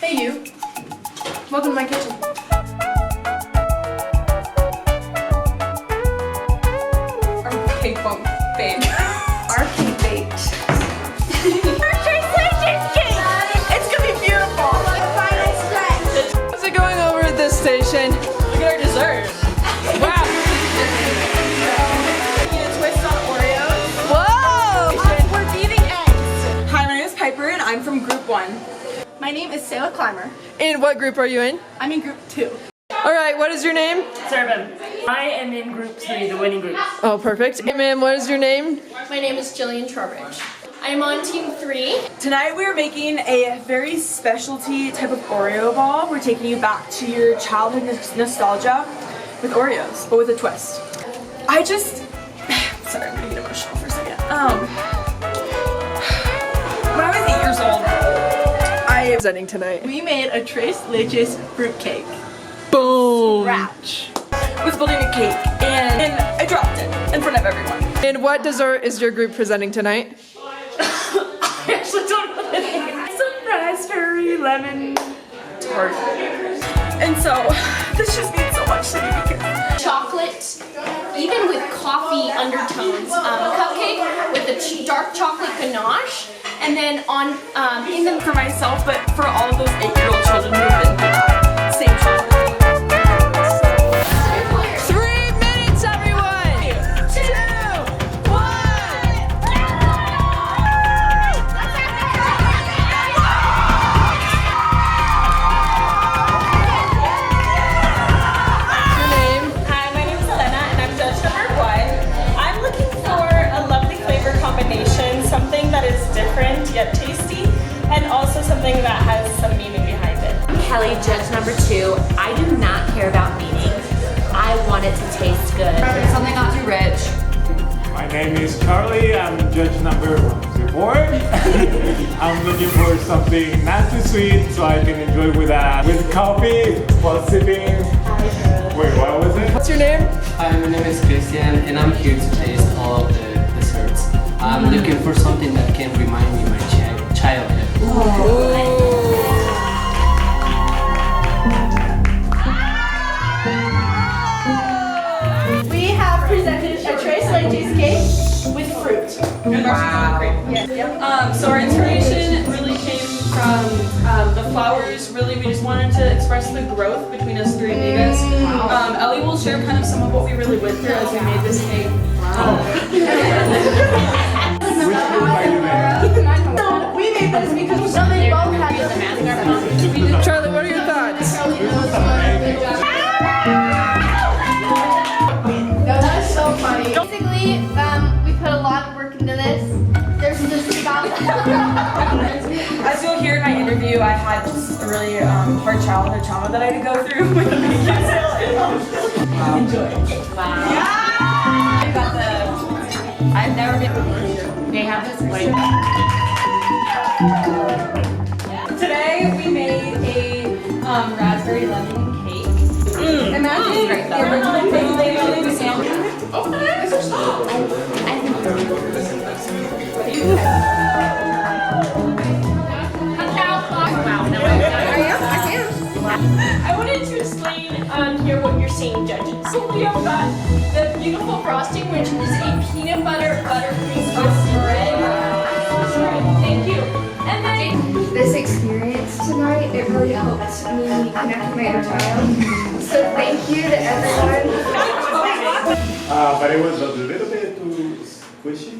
Hey you, welcome to my kitchen. Our cake won't bake. Our cake baked. Our transformative cake! It's gonna be beautiful! How's it going over at this station? Look at our dessert. Wow! Eat a twist on Oreos. Whoa! We're eating eggs. Hi, my name is Piper and I'm from Group 1. My name is Sarah Clymer. And what group are you in? I'm in Group 2. Alright, what is your name? Servant. I am in group 3, the winning group. Oh, perfect. Hey, ma'am, what is your name? My name is Jillian Trowbridge. I'm on team 3. Tonight we're making a very specialty type of Oreo ball. We're taking you back to your childhood nostalgia with Oreos, but with a twist. Sorry, I'm gonna get emotional for a second. When I was 8 years old, Presenting tonight. we made a tres leches fruitcake. Boom! Scratch. I was building a cake and I dropped it in front of everyone. And what dessert is your group presenting tonight? I actually don't know the name. It's a raspberry lemon tart. And so, this just means so much to me because Chocolate, even with coffee undertones. Cupcake with a dark chocolate ganache. And then on, in the... for myself, but for all of those 8-year-old children who have been through that same chocolate. 3 minutes, everyone! 2, 1! Hi, my name is Elena and I'm judge number 1. I'm looking for a lovely flavor combination, something that is different yet tasty, and also something that has some meaning behind it. Kelly, judge number 2. I do not care about meaning. I want it to taste good. Something not too rich. My name is Charlie. I'm judge number 4. I'm looking for something not too sweet so I can enjoy with coffee while sipping. Wait, what was it? What's your name? Hi, my name is Christian and I'm here to taste all of the desserts. I'm looking for something that can remind me of my childhood. We have presented a tres leches cake with fruit. Wow. So our inspiration really came from the flowers. Really, we just wanted to express the growth between us 3 amigas. Ellie will share kind of some of what we really went through as we made this cake. Which group are you in? So we made this because we both had the Charlie, what are your thoughts? No, that's so funny. Basically, we put a lot of work into this. There's just about As you'll hear in my interview, I had just a really hard childhood trauma that I had to go through with the baking Enjoy. Wow. Yeah! I've never been. They have this white. Today we made a raspberry lemon cake. Imagine the original cake they made with sandwich. I wanted to explain here what you're seeing, judges. So we have got the beautiful frosting, which is a peanut butter buttercream spread. Thank you. And then this experience tonight. It really helped me connect with my inner child. So thank you to everyone. But it was a little bit too squishy.